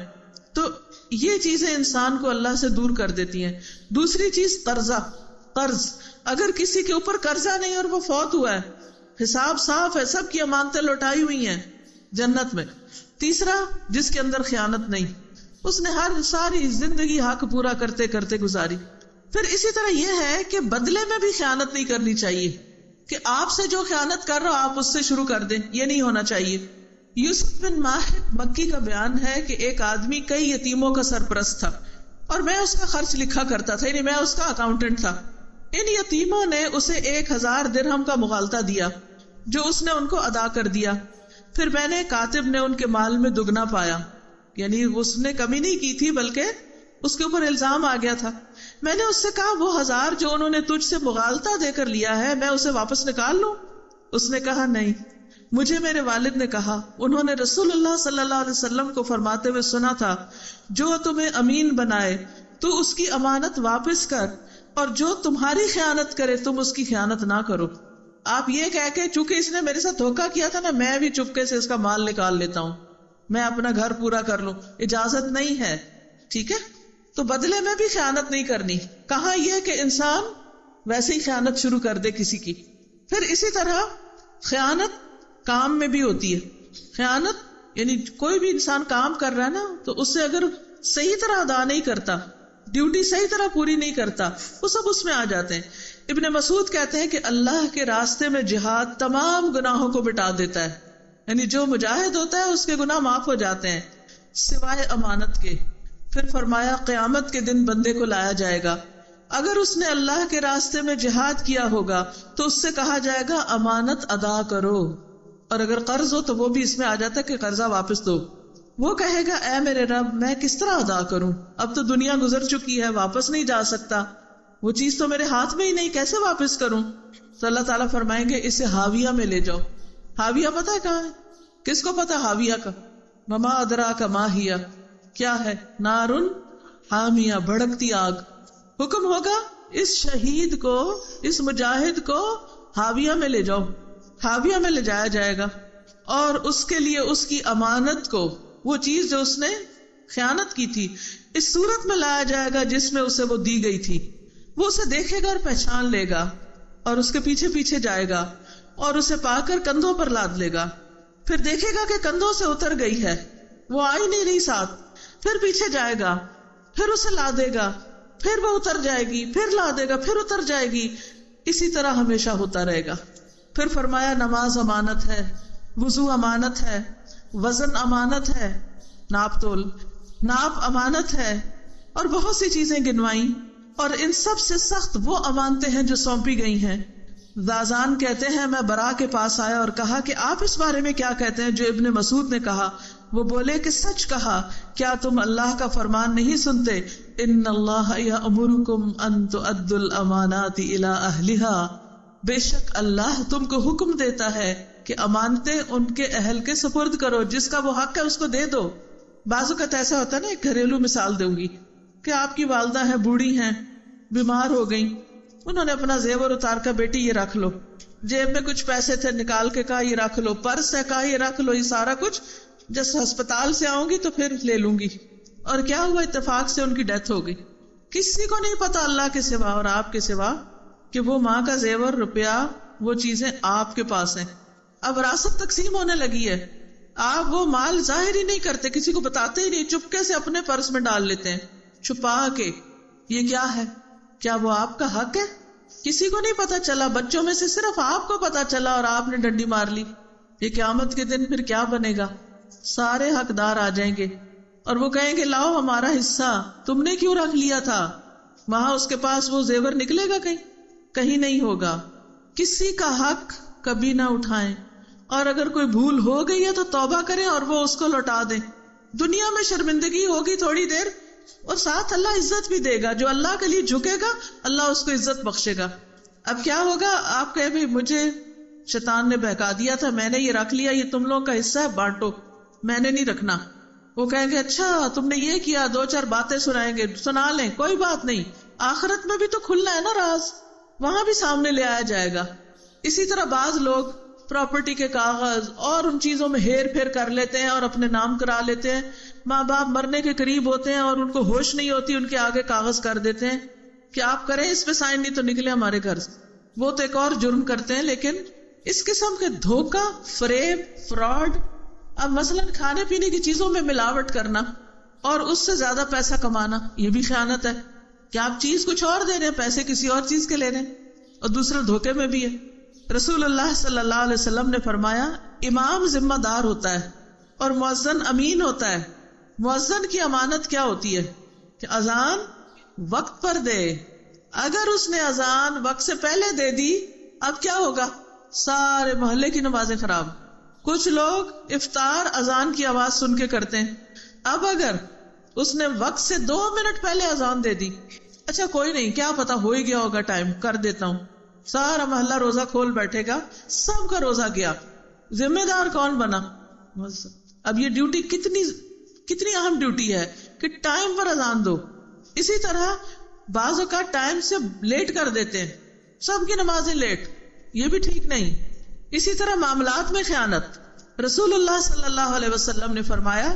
تو یہ چیزیں انسان کو اللہ سے دور کر دیتی ہیں۔ دوسری چیز قرض، اگر کسی کے اوپر قرضہ نہیں اور وہ فوت ہوا ہے، حساب صاف ہے، سب کی امانتیں لوٹائی ہوئی ہیں جنت میں۔ تیسرا، جس کے اندر خیانت نہیں، اس نے ہر ساری زندگی حق پورا کرتے کرتے گزاری۔ پھر اسی طرح یہ ہے کہ بدلے میں بھی خیانت نہیں کرنی چاہیے کہ آپ سے جو خیانت کر رہا ہو آپ اس سے شروع کر دیں، یہ نہیں ہونا چاہیے۔ یوسف بن ماہر مکی کا بیان ہے کہ ایک آدمی کئی یتیموں کا سرپرست تھا اور میں اس کا خرچ لکھا کرتا تھا، یعنی میں اس کا اکاؤنٹنٹ تھا۔ ان یتیموں نے اسے 1000 درہم کا مغالطہ دیا جو اس نے ان کو ادا کر دیا۔ پھر میں نے کاتب نے ان کے مال میں دگنا پایا، یعنی اس نے کمی نہیں کی تھی بلکہ اس کے اوپر الزام آ گیا تھا. میں نے اس سے کہا وہ 1000 جو انہوں نے تجھ سے مغالطہ دے کر لیا ہے میں اسے واپس نکال لوں؟ اس نے کہا نہیں. مجھے میرے والد نے کہا انہوں نے رسول اللہ صلی اللہ علیہ وسلم کو فرماتے ہوئے سنا تھا جو تمہیں امین بنائے تو اس کی امانت واپس کر اور جو تمہاری خیانت کرے تم اس کی خیانت نہ کرو. آپ یہ کہہ کے چونکہ اس نے میرے ساتھ دھوکا کیا تھا نا میں بھی چپکے سے اس کا مال نکال لیتا ہوں, میں اپنا گھر پورا کر لوں, اجازت نہیں ہے. ٹھیک ہے, تو بدلے میں بھی خیانت نہیں کرنی. کہاں یہ کہ انسان ویسے ہی خیانت شروع کر دے کسی کی. پھر اسی طرح خیانت کام میں بھی ہوتی ہے. خیانت یعنی کوئی بھی انسان کام کر رہا ہے نا تو اس سے اگر صحیح طرح ادا نہیں کرتا, ڈیوٹی صحیح طرح پوری نہیں کرتا, وہ سب اس میں آ جاتے ہیں. ابن مسعود کہتے ہیں کہ اللہ کے راستے میں جہاد تمام گناہوں کو مٹا دیتا ہے, یعنی جو مجاہد ہوتا ہے اس کے گناہ معاف ہو جاتے ہیں سوائے امانت کے. پھر فرمایا قیامت کے دن بندے کو لایا جائے گا, اگر اس نے اللہ کے راستے میں جہاد کیا ہوگا تو اس سے کہا جائے گا امانت ادا کرو, اور اگر قرض ہو تو وہ بھی اس میں آ جاتا ہے کہ قرضہ واپس دو. وہ کہے گا اے میرے رب میں کس طرح ادا کروں, اب تو دنیا گزر چکی ہے, واپس نہیں جا سکتا, وہ چیز تو میرے ہاتھ میں ہی نہیں, کیسے واپس کروں؟ تو اللہ تعالیٰ فرمائیں گے اسے ہاویہ میں لے جاؤ. ہاویہ پتہ ہے کہاں ہے؟ کس کو پتہ ہاویہ کا؟ وما ادراک ما ہی, کیا ہے؟ نارن حامیہ, بھڑکتی آگ. حکم ہوگا اس شہید کو, اس مجاہد کو ہاویہ میں لے جاؤ. ہاویہ میں لے جایا جائے گا اور اس کے لیے اس کی امانت کو, وہ چیز جو اس نے خیانت کی تھی, اس صورت میں لایا جائے گا جس میں اسے وہ دی گئی تھی. وہ اسے دیکھے گا اور پہچان لے گا اور اس کے پیچھے پیچھے جائے گا اور اسے پا کر کندھوں پر لاد لے گا. پھر دیکھے گا کہ کندھوں سے اتر گئی ہے, وہ آئی نہیں رہی ساتھ. پھر پیچھے جائے گا, پھر اسے لادے گا, پھر وہ اتر جائے گی, پھر لادے گا, پھر اتر جائے گی. اسی طرح ہمیشہ ہوتا رہے گا. پھر فرمایا نماز امانت ہے, وضو امانت ہے, وزن امانت ہے, ناپ تول ناپ امانت ہے, اور بہت سی چیزیں گنوائیں. اور ان سب سے سخت وہ امانتیں ہیں جو سونپی گئی ہیں. زازان کہتے ہیں میں برا کے پاس آیا اور کہا کہ آپ اس بارے میں کیا کہتے ہیں جو ابن مسعود نے کہا. وہ بولے کہ سچ کہا, کیا تم اللہ کا فرمان نہیں سنتے؟ ان اللہ یأمرکم ان تؤدوا الامانات الی اہلہا, بے شک اللہ تم کو حکم دیتا ہے کہ امانتیں ان کے اہل کے سپرد کرو, جس کا وہ حق ہے اس کو دے دو. بعض اوقات ایسا ہوتا ہے نا, ایک گھریلو مثال دوں گی کہ آپ کی والدہ ہیں, بوڑھی ہیں, بیمار ہو گئیں, انہوں نے اپنا زیور اتار کا بیٹی یہ رکھ لو, جیب میں کچھ پیسے تھے نکال کے کہا یہ رکھ لو, پرس ہے کہا یہ رکھ لو, یہ سارا کچھ جس ہسپتال سے آؤں گی تو پھر لے لوں گی. اور کیا ہوا, اتفاق سے ان کی ڈیتھ ہو گئی. کسی کو نہیں پتا اللہ کے سوا اور آپ کے سوا کہ وہ ماں کا زیور, روپیہ, وہ چیزیں آپ کے پاس ہیں. اب وراثت تقسیم ہونے لگی ہے, آپ وہ مال ظاہر ہی نہیں کرتے, کسی کو بتاتے ہی نہیں, چپکے سے اپنے پرس میں ڈال لیتے ہیں چھپا کے. یہ کیا ہے؟ کیا وہ آپ کا حق ہے؟ کسی کو نہیں پتا چلا, بچوں میں سے صرف آپ کو پتا چلا اور آپ نے ڈنڈی مار لی. یہ قیامت کے دن پھر کیا بنے گا؟ سارے حقدار آ جائیں گے اور وہ کہیں گے لاؤ ہمارا حصہ, تم نے کیوں رکھ لیا تھا؟ وہاں اس کے پاس وہ زیور نکلے گا کہیں نہیں ہوگا. کسی کا حق کبھی نہ اٹھائیں, اور اگر کوئی بھول ہو گئی ہے تو توبہ کریں اور وہ اس کو لوٹا دیں. دنیا میں شرمندگی ہوگی تھوڑی دیر, اور ساتھ اللہ عزت بھی دے گا. جو اللہ کے لیے جھکے گا اللہ اس کو عزت بخشے گا. اب کیا ہوگا, آپ کہیں بھی مجھے شیطان نے بہکا دیا تھا, میں نے یہ رکھ لیا, یہ تم لوگوں کا حصہ ہے, بانٹو, میں نے نہیں رکھنا. وہ کہیں گے اچھا تم نے یہ کیا, 2-4 باتیں سنائیں گے, سنا لیں, کوئی بات نہیں. آخرت میں بھی تو کھلنا ہے نا راز, وہاں بھی سامنے لے آیا جائے گا. اسی طرح بعض لوگ پراپرٹی کے کاغذ اور ان چیزوں میں ہیر پھیر کر لیتے ہیں اور اپنے نام کرا لیتے ہیں. ماں باپ مرنے کے قریب ہوتے ہیں اور ان کو ہوش نہیں ہوتی, ان کے آگے کاغذ کر دیتے ہیں کہ آپ کریں اس پہ سائن, نہیں تو نکلے ہمارے گھر سے. وہ تو ایک اور جرم کرتے ہیں. لیکن اس قسم کے دھوکہ, فریب, فراڈ, اب مثلا کھانے پینے کی چیزوں میں ملاوٹ کرنا اور اس سے زیادہ پیسہ کمانا, یہ بھی خیانت ہے. کہ آپ چیز کچھ اور دے رہے ہیں, پیسے کسی اور چیز کے لے رہے ہیں, اور دوسرا دھوکے میں بھی ہے. رسول اللہ صلی اللہ علیہ وسلم نے فرمایا امام ذمہ دار ہوتا ہے اور مؤذن امین ہوتا ہے. مؤذن کی امانت کیا ہوتی ہے کہ اذان وقت پر دے. اگر اس نے اذان وقت سے پہلے دے دی, اب کیا ہوگا, سارے محلے کی نمازیں خراب. کچھ لوگ افطار اذان کی آواز سن کے کرتے ہیں. اب اگر اس نے وقت سے 2 منٹ پہلے اذان دے دی. اچھا کوئی نہیں، کیا پتا ہو ہی گیا ہوگا ٹائم، کر دیتا ہوں. سارا محلہ روزہ کھول بیٹھے گا، سب کا روزہ گیا. ذمہ دار کون بنا؟ اب یہ ڈیوٹی کتنی اہم ڈیوٹی ہے کہ ٹائم پر اذان دو. اسی طرح بعض اوقات ٹائم سے لیٹ کر دیتے ہیں، سب کی نمازیں لیٹ، یہ بھی ٹھیک نہیں. اسی طرح معاملات میں خیانت. رسول اللہ صلی اللہ علیہ وسلم نے فرمایا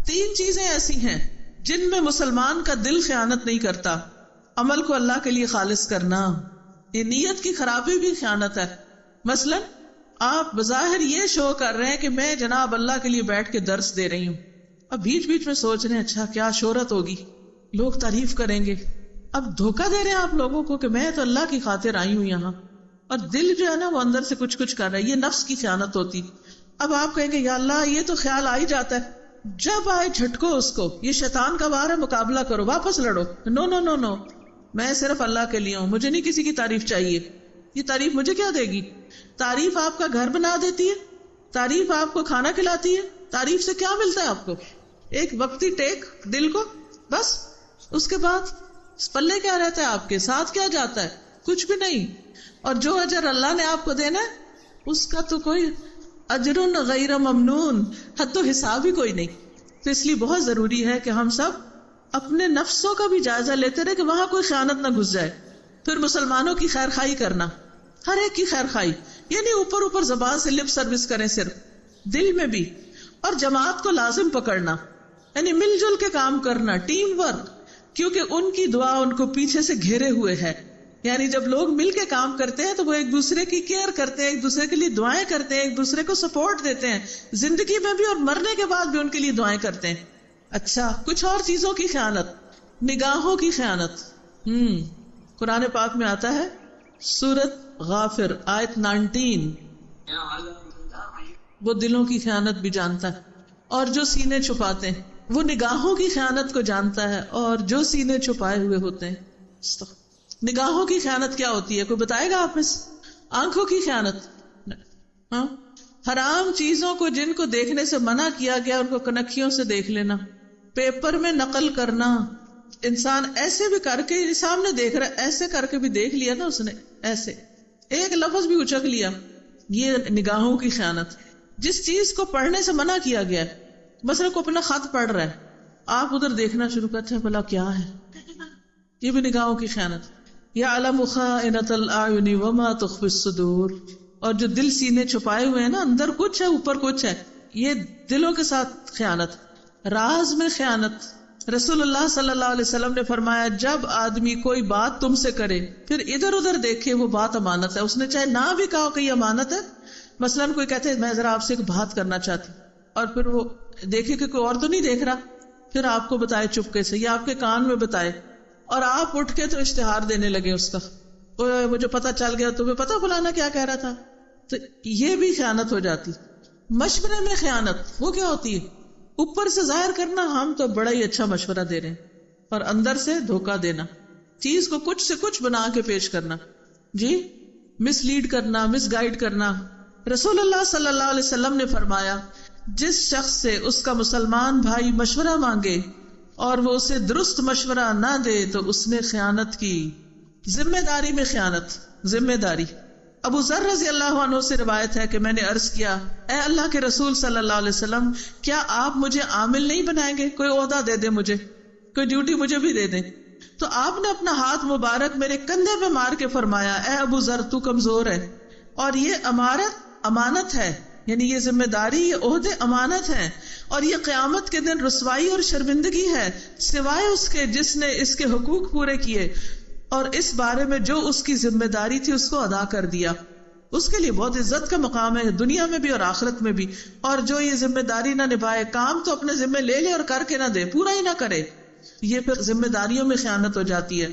3 چیزیں ایسی ہیں جن میں مسلمان کا دل خیانت نہیں کرتا. عمل کو اللہ کے لیے خالص کرنا، یہ نیت کی خرابی بھی خیانت ہے. مثلا آپ بظاہر یہ شو کر رہے ہیں کہ میں جناب اللہ کے لیے بیٹھ کے درس دے رہی ہوں، اب بیچ بیچ میں سوچ رہے ہیں اچھا کیا شہرت ہوگی، لوگ تعریف کریں گے. اب دھوکہ دے رہے ہیں آپ لوگوں کو کہ میں تو اللہ کی خاطر آئی ہوں یہاں، اور دل جو ہے نا وہ اندر سے کچھ کر رہا ہے. یہ نفس کی خیانت ہوتی. اب آپ کہیں گے یا اللہ یہ تو خیال آ ہی جاتا ہے، جب آئے جھٹکو اس کو، یہ شیطان کا وار ہے، مقابلہ کرو، واپس لڑو. نو نو نو نو، میں صرف اللہ کے لیے ہوں، مجھے نہیں کسی کی تعریف چاہیے. یہ تعریف مجھے کیا دے گی؟ تعریف آپ کا گھر بنا دیتی ہے، تعریف آپ کو کھانا کھلاتی ہے. تعریف سے کیا ملتا ہے آپ کو؟ ایک وقتی ٹیک دل کو، بس. اس کے بعد پلے کیا رہتا ہے آپ کے ساتھ؟ کیا جاتا ہے؟ کچھ بھی نہیں. اور جو اجر اللہ نے آپ کو دینا ہے اس کا تو کوئی اجر غیر ممنون، حد و حساب ہی کوئی نہیں. تو اس لیے بہت ضروری ہے کہ ہم سب اپنے نفسوں کا بھی جائزہ لیتے رہے کہ وہاں کوئی خیانت نہ گھس جائے. پھر مسلمانوں کی خیر خائی کرنا، ہر ایک کی خیر خائی، یعنی اوپر زبان سے لپ سروس کریں، صرف دل میں بھی. اور جماعت کو لازم پکڑنا، یعنی مل جل کے کام کرنا، ٹیم ورک، کیونکہ ان کی دعا ان کو پیچھے سے گھیرے ہوئے ہے. یعنی جب لوگ مل کے کام کرتے ہیں تو وہ ایک دوسرے کی کیئر کرتے ہیں، ایک دوسرے کے لیے دعائیں کرتے ہیں، ایک دوسرے کو سپورٹ دیتے ہیں، زندگی میں بھی اور مرنے کے بعد بھی ان کے لیے دعائیں کرتے ہیں. اچھا کچھ اور چیزوں کی خیانت، نگاہوں کی خیانت. قرآن پاک میں آتا ہے سورۃ غافر آیت 19، وہ دلوں کی خیانت بھی جانتا ہے اور جو سینے چھپاتے ہیں. وہ نگاہوں کی خیانت کو جانتا ہے اور جو سینے چھپائے ہوئے ہوتے ہیں. نگاہوں کی خیانت کیا ہوتی ہے؟ کوئی بتائے گا آپ میں سے؟ آنکھوں کی خیانت، ہاں، حرام چیزوں کو جن کو دیکھنے سے منع کیا گیا ان کو کنکھیوں سے دیکھ لینا. پیپر میں نقل کرنا، انسان ایسے بھی کر کے سامنے دیکھ رہا ہے، ایسے کر کے بھی دیکھ لیا نا اس نے، ایسے ایک لفظ بھی اچک لیا. یہ نگاہوں کی خیانت. جس چیز کو پڑھنے سے منع کیا گیا ہے، مثلا کو اپنا خط پڑھ رہا ہے، آپ ادھر دیکھنا شروع کرتے ہیں بھلا کیا ہے، یہ بھی نگاہوں کی خیانت. یعلم خائنۃ الاعین وما تخفی الصدور. اور جو دل سینے چھپائے ہوئے ہیں نا، اندر کچھ ہے اوپر کچھ ہے، یہ دلوں کے ساتھ خیانت. راز میں خیانت. رسول اللہ صلی اللہ علیہ وسلم نے فرمایا جب آدمی کوئی بات تم سے کرے پھر ادھر ادھر دیکھے، وہ بات امانت ہے. اس نے چاہے نہ بھی کہا کہ یہ امانت ہے. مثلاً کوئی کہتے میں ذرا آپ سے ایک بات کرنا چاہتی ہوں، اور پھر وہ دیکھے کہ کوئی اور تو نہیں دیکھ رہا، پھر آپ کو بتائے چپکے سے یا آپ کے کان میں بتائے، اور آپ اٹھ کے تو اشتہار دینے لگے اس کا، مجھے پتا چل گیا، تمہیں پتا فلانا کیا کہہ رہا تھا. تو یہ بھی خیانت ہو جاتی. مشورے میں خیانت وہ کیا ہوتی ہے؟ اوپر سے ظاہر کرنا ہم تو بڑا ہی اچھا مشورہ دے رہے ہیں، اور اندر سے دھوکہ دینا، چیز کو کچھ سے کچھ بنا کے پیش کرنا، جی مس لیڈ کرنا، مس گائیڈ کرنا. رسول اللہ صلی اللہ علیہ وسلم نے فرمایا جس شخص سے اس کا مسلمان بھائی مشورہ مانگے اور وہ اسے درست مشورہ نہ دے تو اس نے خیانت کی. ذمہ داری میں خیانت. ذمہ داری. ابو ذر رضی اللہ عنہ سے روایت ہے کہ میں نے عرض کیا اے اللہ کے رسول صلی اللہ علیہ وسلم، کیا آپ مجھے عامل نہیں بنائیں گے؟ کوئی عہدہ دے دیں مجھے، کوئی ڈیوٹی مجھے بھی دے دیں. تو آپ نے اپنا ہاتھ مبارک میرے کندھے پہ مار کے فرمایا اے ابو ذر تو کمزور ہے، اور یہ امانت ہے، یعنی یہ ذمہ داری، یہ عہدے امانت ہیں، اور یہ قیامت کے دن رسوائی اور شرمندگی ہے سوائے اس کے جس نے اس کے حقوق پورے کیے اور اس بارے میں جو اس کی ذمہ داری تھی اس کو ادا کر دیا. اس کے لیے بہت عزت کا مقام ہے دنیا میں بھی اور آخرت میں بھی. اور جو یہ ذمہ داری نہ نبھائے، کام تو اپنے ذمہ لے لے اور کر کے نہ دے، پورا ہی نہ کرے، یہ پھر ذمہ داریوں میں خیانت ہو جاتی ہے.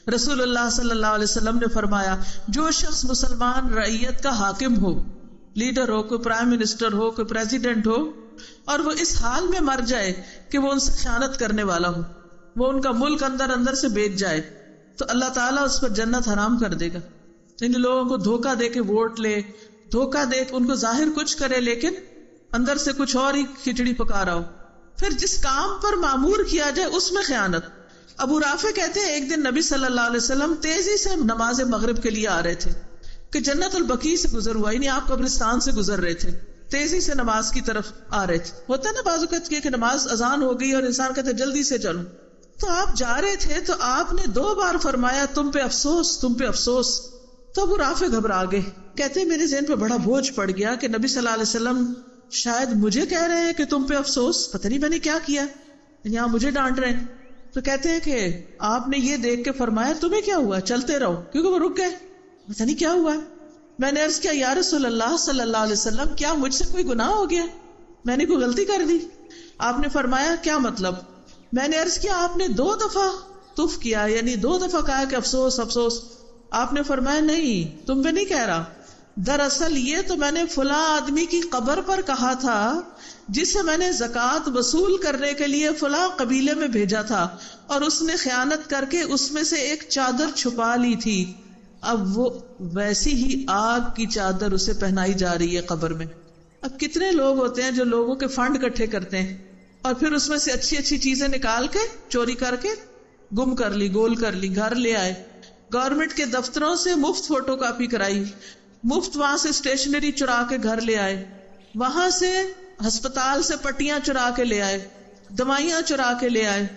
رسول اللہ صلی اللہ علیہ وسلم نے فرمایا جو شخص مسلمان رعیت کا حاکم ہو، لیڈر ہو، کوئی پرائم منسٹر ہو، کوئی پریزیڈنٹ ہو، اور وہ اس حال میں مر جائے کہ وہ ان سے خیانت کرنے والا ہو، وہ ان کا ملک اندر اندر سے بیچ جائے، تو اللہ تعالیٰ اس پر جنت حرام کر دے گا. ان لوگوں کو دھوکہ دے کے ووٹ لے، دھوکہ دے کے ان کو ظاہر کچھ کرے لیکن اندر سے کچھ اور ہی کھچڑی پکا رہا ہو، پھر جس کام پر معمور کیا جائے اس میں خیانت. ابو رافع کہتے ہیں ایک دن نبی صلی اللہ علیہ وسلم تیزی سے نماز مغرب کے لیے آ رہے تھے کہ جنت البقیع سے گزر ہوا، یعنی آپ قبرستان سے گزر رہے تھے، تیزی سے نماز کی طرف آ رہے تھے. ہوتا ہے نا بعض اوقات کہ نماز اذان ہو گئی اور انسان کہتے جلدی سے چلو، تو آپ جا رہے تھے تو آپ نے 2 بار فرمایا تم پہ افسوس، تم پہ افسوس. تو ابو رافع گھبرا گئے، کہتے میرے ذہن پہ بڑا بوجھ پڑ گیا کہ نبی صلی اللہ علیہ وسلم شاید مجھے کہہ رہے ہیں کہ تم پہ افسوس، پتہ نہیں میں نے کیا کیا، یہاں مجھے ڈانٹ رہے ہیں. تو کہتے ہیں کہ آپ نے یہ دیکھ کے فرمایا تمہیں کیا ہوا، چلتے رہو، کیونکہ وہ رک گئے، پتہ نہیں کیا ہوا. میں نے عرض کیا یا رسول اللہ صلی اللہ علیہ وسلم کیا مجھ سے کوئی گناہ ہو گیا، میں نے کوئی غلطی کر دی؟ آپ نے فرمایا کیا مطلب؟ میں نے عرض کیا آپ نے 2 دفعہ تف کیا، یعنی 2 دفعہ کہا کہ افسوس افسوس. آپ نے فرمایا نہیں، تم پہ نہیں کہہ رہا، دراصل یہ تو میں نے فلاں آدمی کی قبر پر کہا تھا جسے میں نے زکوٰۃ وصول کرنے کے لیے فلاں قبیلے میں بھیجا تھا، اور اس نے خیانت کر کے اس میں سے ایک چادر چھپا لی تھی، اب وہ ویسی ہی آگ کی چادر اسے پہنائی جا رہی ہے قبر میں. اب کتنے لوگ ہوتے ہیں جو لوگوں کے فنڈ اکٹھے کرتے ہیں اور پھر اس میں سے اچھی اچھی چیزیں نکال کے چوری کر کے گم کر لی، گول کر لی، گھر لے آئے، گورنمنٹ کے دفتروں سے مفت فوٹو کاپی کرائی، مفت وہاں سے اسٹیشنری چرا کے گھر لے آئے، وہاں سے ہسپتال سے پٹیاں چرا کے لے آئے، دوائیاں چرا کے لے آئے.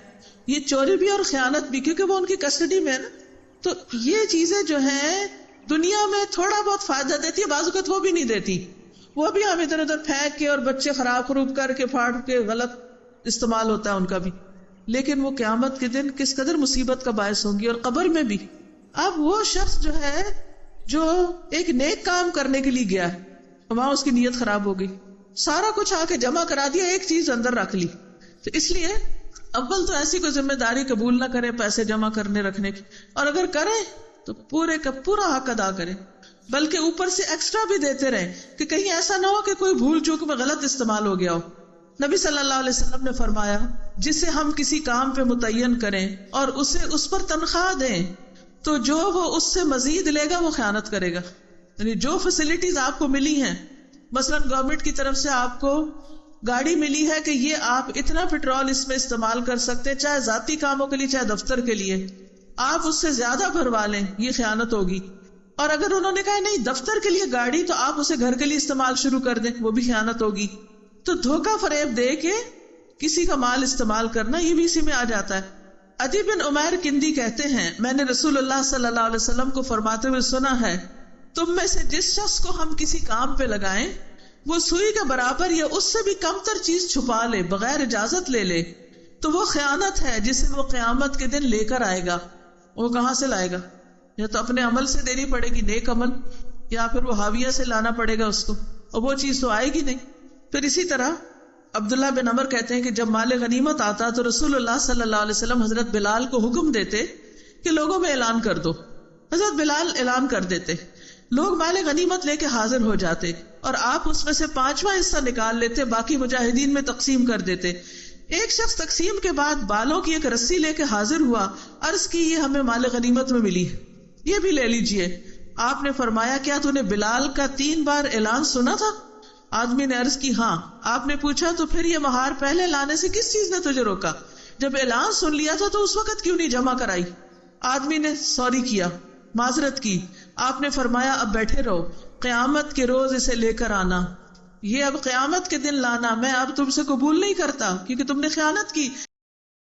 یہ چوری بھی اور خیانت بھی، کیونکہ وہ ان کی کسٹڈی میں ہے نا. تو یہ چیزیں جو ہیں دنیا میں تھوڑا بہت فائدہ دیتی ہے، بعض اوقات وہ بھی نہیں دیتی، وہ بھی ہم ادھر ادھر پھینک کے اور بچے خراب خروب کر کے پھاڑ کے غلط استعمال ہوتا ہے ان کا بھی، لیکن وہ قیامت کے دن کس قدر مصیبت کا باعث ہوں گی، اور قبر میں بھی. اب وہ شخص جو ہے جو ایک نیک کام کرنے کے لیے گیا ہے، وہاں اس کی نیت خراب ہو گئی، سارا کچھ آ کے جمع کرا دیا، ایک چیز اندر رکھ لی. تو اس لیے اول تو ایسی کوئی ذمہ داری قبول نہ کرے پیسے جمع کرنے رکھنے کی، اور اگر کرے تو پورے کا پورا حق ادا کرے، بلکہ اوپر سے ایکسٹرا بھی دیتے رہے کہ کہیں ایسا نہ ہو کہ کوئی بھول چوک میں غلط استعمال ہو گیا ہو. نبی صلی اللہ علیہ وسلم نے فرمایا جسے ہم کسی کام پہ متعین کریں اور اسے اس پر تنخواہ دیں تو جو وہ اس سے مزید لے گا وہ خیانت کرے گا. یعنی جو فیسلٹیز آپ کو ملی ہیں، مثلا گورنمنٹ کی طرف سے آپ کو گاڑی ملی ہے کہ یہ آپ اتنا پیٹرول اس میں استعمال کر سکتے، چاہے ذاتی کاموں کے لیے چاہے دفتر کے لیے، آپ اس سے زیادہ بھروا لیں، یہ خیانت ہوگی. اور اگر انہوں نے کہا نہیں دفتر کے لیے گاڑی تو آپ اسے گھر کے لیے استعمال شروع کر دیں، وہ بھی خیانت ہوگی. تو دھوکہ فریب دے کے کسی کا مال استعمال کرنا یہ بھی اسی میں آ جاتا ہے. عدی بن عمیر کندی کہتے ہیں میں نے رسول اللہ صلی اللہ علیہ وسلم کو فرماتے ہوئے سنا ہے تم میں سے جس شخص کو ہم کسی کام پہ لگائیں وہ سوئی کے برابر یا اس سے بھی کم تر چیز چھپا لے، بغیر اجازت لے لے، تو وہ خیانت ہے جسے وہ قیامت کے دن لے کر آئے گا. وہ کہاں سے لائے گا؟ یا تو اپنے عمل سے دینی پڑے گی، نیک عمل، یا پھر وہ حاویہ سے لانا پڑے گا اس کو، اور وہ چیز تو آئے گی نہیں. پھر اسی طرح عبداللہ بن عمر کہتے ہیں کہ جب مال غنیمت آتا تو رسول اللہ صلی اللہ علیہ وسلم حضرت بلال کو حکم دیتے کہ لوگوں میں اعلان کر دو. حضرت بلال اعلان کر دیتے، لوگ مال غنیمت لے کے حاضر ہو جاتے اور آپ اس میں سے 5واں حصہ نکال لیتے، باقی مجاہدین میں تقسیم کر دیتے. ایک شخص تقسیم کے بعد بالوں کی ایک رسی لے کے حاضر ہوا، عرض کی یہ ہمیں مال غنیمت میں ملی، یہ بھی لے لیجئے. آپ نے فرمایا کیا تو نے بلال کا 3 بار اعلان سنا تھا؟ آدمی نے عرض کی ہاں. آپ نے پوچھا تو پھر یہ مہار پہلے لانے سے کس چیز نے تجھے روکا؟ جب اعلان سن لیا تھا تو اس وقت کیوں نہیں جمع کرائی؟ آدمی نے سوری کیا، معذرت کی. آپ نے فرمایا اب بیٹھے رہو، قیامت کے روز اسے لے کر آنا. یہ اب قیامت کے دن لانا، میں اب تم سے قبول نہیں کرتا کیونکہ تم نے خیانت کی.